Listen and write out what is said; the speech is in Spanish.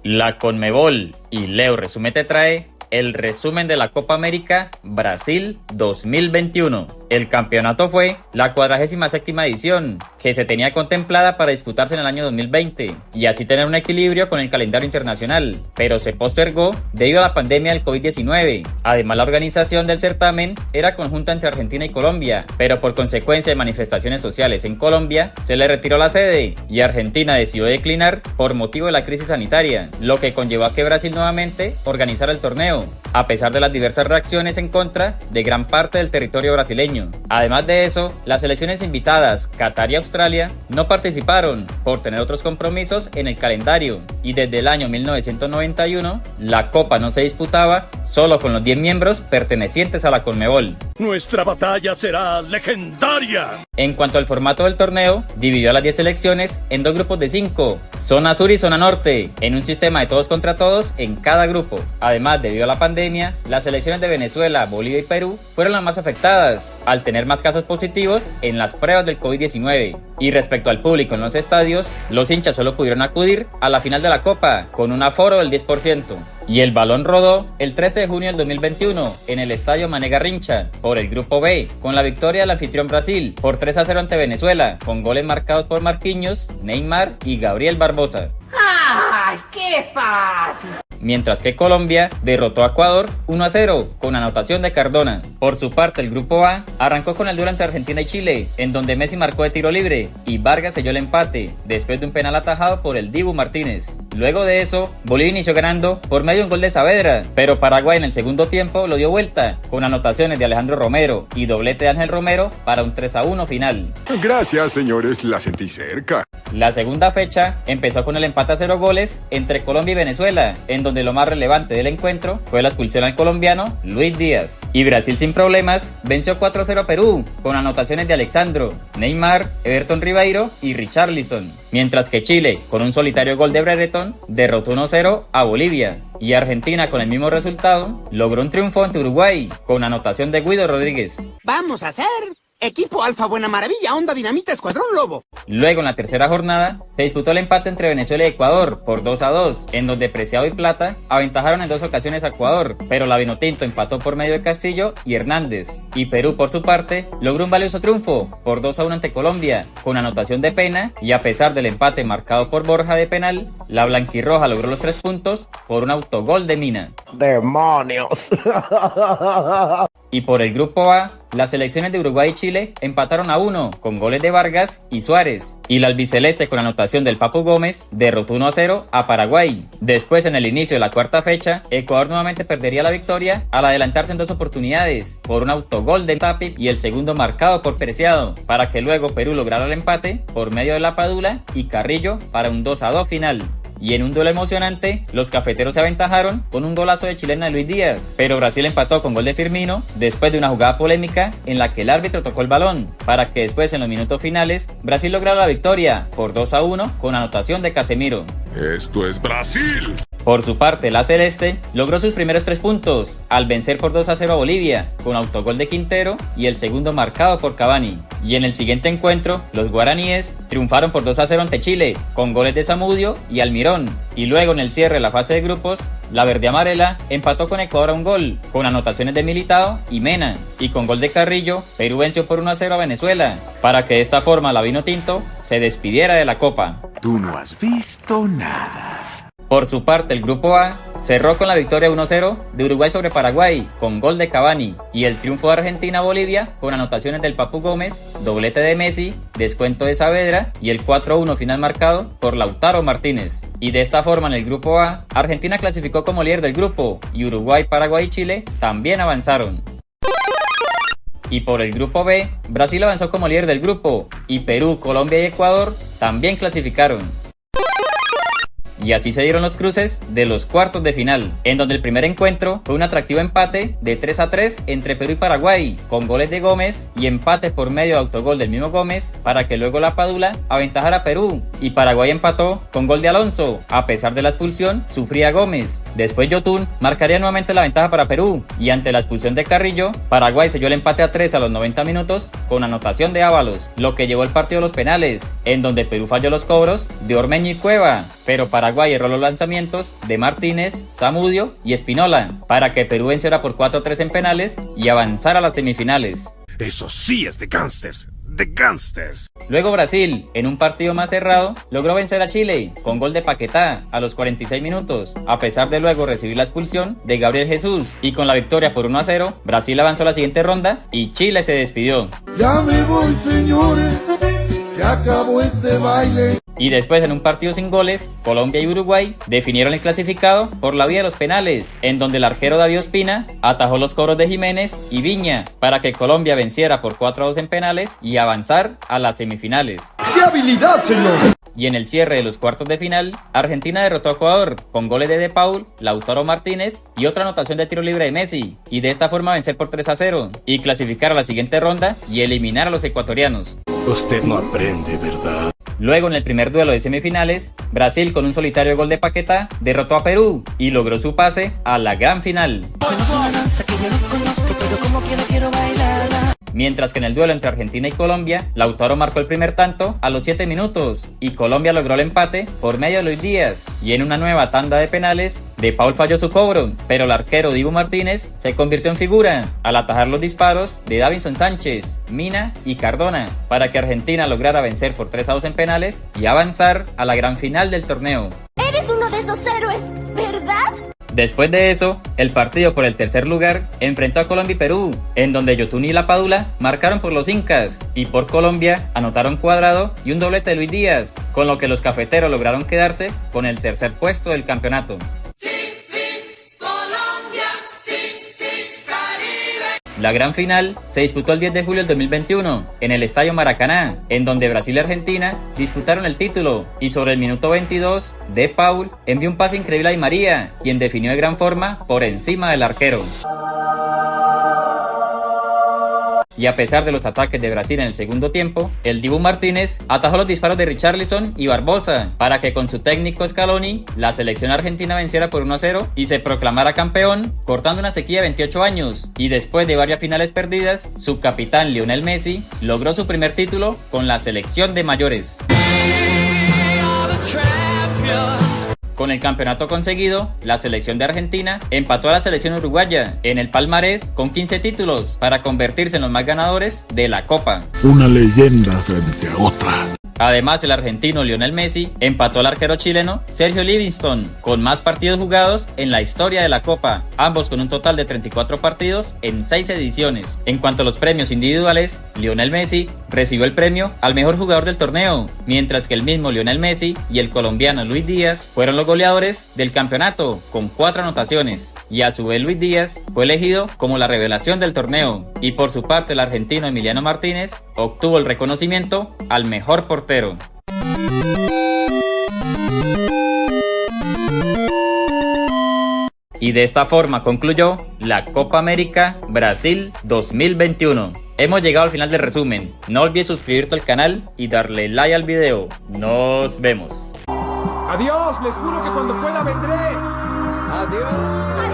La Conmebol y Leo Resume te trae el resumen de la Copa América Brasil 2021. El campeonato fue la 47ª edición, que se tenía contemplada para disputarse en el año 2020 y así tener un equilibrio con el calendario internacional, pero se postergó debido a la pandemia del COVID-19. Además, la organización del certamen era conjunta entre Argentina y Colombia, pero por consecuencia de manifestaciones sociales en Colombia, se le retiró la sede y Argentina decidió declinar por motivo de la crisis sanitaria, lo que conllevó a que Brasil nuevamente organizara el torneo, a pesar de las diversas reacciones en contra de gran parte del territorio brasileño. Además de eso, las selecciones invitadas, Qatar y Australia, no participaron por tener otros compromisos en el calendario, y desde el año 1991, la Copa no se disputaba solo con los 10 miembros pertenecientes a la Conmebol. ¡Nuestra batalla será legendaria! En cuanto al formato del torneo, dividió a las 10 selecciones en 2 grupos de 5, zona sur y zona norte, en un sistema de todos contra todos en cada grupo. Además, debido a la pandemia, las selecciones de Venezuela, Bolivia y Perú fueron las más afectadas, al tener más casos positivos en las pruebas del COVID-19. Y respecto al público en los estadios, los hinchas solo pudieron acudir a la final de la Copa, con un aforo del 10%. Y el balón rodó el 13 de junio del 2021 en el estadio Mané Garrincha por el grupo B, con la victoria del anfitrión Brasil por 3-0 ante Venezuela, con goles marcados por Marquinhos, Neymar y Gabriel Barbosa. ¡Ay, qué fácil! Mientras que Colombia derrotó a Ecuador 1-0 con anotación de Cardona. Por su parte, el grupo A arrancó con el duelo entre Argentina y Chile, en donde Messi marcó de tiro libre y Vargas selló el empate después de un penal atajado por el Dibu Martínez. Luego de eso, Bolivia inició ganando por medio de un gol de Saavedra, pero Paraguay en el segundo tiempo lo dio vuelta con anotaciones de Alejandro Romero y doblete de Ángel Romero para un 3-1 final. Gracias, señores, la sentí cerca. La segunda fecha empezó con el empate a 0 goles entre Colombia y Venezuela, en donde lo más relevante del encuentro fue la expulsión al colombiano Luis Díaz. Y Brasil sin problemas venció 4-0 a Perú, con anotaciones de Alexandro, Neymar, Everton Ribeiro y Richarlison. Mientras que Chile, con un solitario gol de Brereton, derrotó 1-0 a Bolivia. Y Argentina, con el mismo resultado, logró un triunfo ante Uruguay, con anotación de Guido Rodríguez. ¡Vamos a hacer! Equipo Alfa Buena Maravilla, Onda Dinamita, Escuadrón Lobo. Luego, en la tercera jornada, se disputó el empate entre Venezuela y Ecuador por 2-2, en donde Preciado y Plata aventajaron en 2 ocasiones a Ecuador, pero la Vinotinto empató por medio de Castillo y Hernández. Y Perú, por su parte, logró un valioso triunfo por 2-1 ante Colombia, con anotación de Pena, y a pesar del empate marcado por Borja de penal, la blanquirroja logró los 3 puntos por un autogol de Mina. ¡Demonios! Y por el grupo A, las selecciones de Uruguay y Chile empataron a 1 con goles de Vargas y Suárez. Y la albiceleste, con anotación del Papu Gómez, derrotó 1-0 a Paraguay. Después, en el inicio de la cuarta fecha, Ecuador nuevamente perdería la victoria al adelantarse en 2 oportunidades por un autogol de Tapia y el segundo marcado por Preciado, para que luego Perú lograra el empate por medio de La Padula y Carrillo para un 2-2 final. Y en un duelo emocionante, los cafeteros se aventajaron con un golazo de chilena de Luis Díaz, pero Brasil empató con gol de Firmino después de una jugada polémica en la que el árbitro tocó el balón, para que después, en los minutos finales, Brasil lograra la victoria por 2-1 con anotación de Casemiro. ¡Esto es Brasil! Por su parte, la Celeste logró sus primeros 3 puntos al vencer por 2-0 a Bolivia, con autogol de Quintero y el segundo marcado por Cavani. Y en el siguiente encuentro, los guaraníes triunfaron por 2-0 ante Chile, con goles de Zamudio y Almirón. Y luego, en el cierre de la fase de grupos, la verde amarela empató con Ecuador a un gol, con anotaciones de Militao y Mena. Y con gol de Carrillo, Perú venció por 1-0 a Venezuela, para que de esta forma la Vinotinto se despidiera de la Copa. Tú no has visto nada. Por su parte, el grupo A cerró con la victoria 1-0 de Uruguay sobre Paraguay, con gol de Cavani, y el triunfo de Argentina-Bolivia con anotaciones del Papu Gómez, doblete de Messi, descuento de Saavedra y el 4-1 final marcado por Lautaro Martínez. Y de esta forma, en el grupo A, Argentina clasificó como líder del grupo, y Uruguay, Paraguay y Chile también avanzaron. Y por el grupo B, Brasil avanzó como líder del grupo, y Perú, Colombia y Ecuador también clasificaron. Y así se dieron los cruces de los cuartos de final, en donde el primer encuentro fue un atractivo empate de 3-3 entre Perú y Paraguay, con goles de Gómez y empate por medio de autogol del mismo Gómez, para que luego La Padula aventajara a Perú, y Paraguay empató con gol de Alonso. A pesar de la expulsión, sufría Gómez. Después Yotun marcaría nuevamente la ventaja para Perú, y ante la expulsión de Carrillo, Paraguay selló el empate a 3 a los 90 minutos con anotación de Ábalos, lo que llevó el partido a los penales, en donde Perú falló los cobros de Ormeño y Cueva, pero Paraguay Paraguay erró los lanzamientos de Martínez, Zamudio y Espinola para que Perú venciera por 4-3 en penales y avanzara a las semifinales. Eso sí es de gangsters. De gangsters. Luego Brasil, en un partido más cerrado, logró vencer a Chile con gol de Paquetá a los 46 minutos, a pesar de luego recibir la expulsión de Gabriel Jesús, y con la victoria por 1-0, Brasil avanzó a la siguiente ronda y Chile se despidió. Ya me voy, señores, se acabó este baile. Y después, en un partido sin goles, Colombia y Uruguay definieron el clasificado por la vía de los penales, en donde el arquero David Ospina atajó los cobros de Jiménez y Viña para que Colombia venciera por 4-2 en penales y avanzar a las semifinales. ¡Qué habilidad, señor! Y en el cierre de los cuartos de final, Argentina derrotó a Ecuador con goles de Paul, Lautaro Martínez y otra anotación de tiro libre de Messi, y de esta forma vencer por 3-0 y clasificar a la siguiente ronda y eliminar a los ecuatorianos. Usted no aprende, ¿verdad? Luego, en el primer duelo de semifinales, Brasil, con un solitario gol de Paquetá, derrotó a Perú y logró su pase a la gran final. Mientras que en el duelo entre Argentina y Colombia, Lautaro marcó el primer tanto a los 7 minutos y Colombia logró el empate por medio de Luis Díaz. Y en una nueva tanda de penales, De Paul falló su cobro, pero el arquero Dibu Martínez se convirtió en figura al atajar los disparos de Davinson Sánchez, Mina y Cardona para que Argentina lograra vencer por 3-2 en penales y avanzar a la gran final del torneo. Eres uno de esos héroes, ¿verdad? Después de eso, el partido por el tercer lugar enfrentó a Colombia y Perú, en donde Yotun y La Padula marcaron por los incas, y por Colombia anotaron Cuadrado y un doblete de Luis Díaz, con lo que los cafeteros lograron quedarse con el tercer puesto del campeonato. La gran final se disputó el 10 de julio del 2021 en el Estadio Maracaná, en donde Brasil y Argentina disputaron el título, y sobre el minuto 22, De Paul envió un pase increíble a Di María, quien definió de gran forma por encima del arquero. Y a pesar de los ataques de Brasil en el segundo tiempo, el Dibu Martínez atajó los disparos de Richarlison y Barbosa para que con su técnico Scaloni la selección argentina venciera por 1-0 y se proclamara campeón, cortando una sequía de 28 años. Y después de varias finales perdidas, su capitán Lionel Messi logró su primer título con la selección de mayores. Con el campeonato conseguido, la selección de Argentina empató a la selección uruguaya en el palmarés con 15 títulos para convertirse en los más ganadores de la Copa. Una leyenda frente a otra. Además, el argentino Lionel Messi empató al arquero chileno Sergio Livingston con más partidos jugados en la historia de la Copa, ambos con un total de 34 partidos en 6 ediciones. En cuanto a los premios individuales, Lionel Messi recibió el premio al mejor jugador del torneo, mientras que el mismo Lionel Messi y el colombiano Luis Díaz fueron los goleadores del campeonato con 4 anotaciones, y a su vez Luis Díaz fue elegido como la revelación del torneo, y por su parte el argentino Emiliano Martínez obtuvo el reconocimiento al mejor portero. Y de esta forma concluyó la Copa América Brasil 2021. Hemos llegado al final del resumen. No olvides suscribirte al canal y darle like al video. Nos vemos. Adiós, les juro que cuando pueda vendré. Adiós.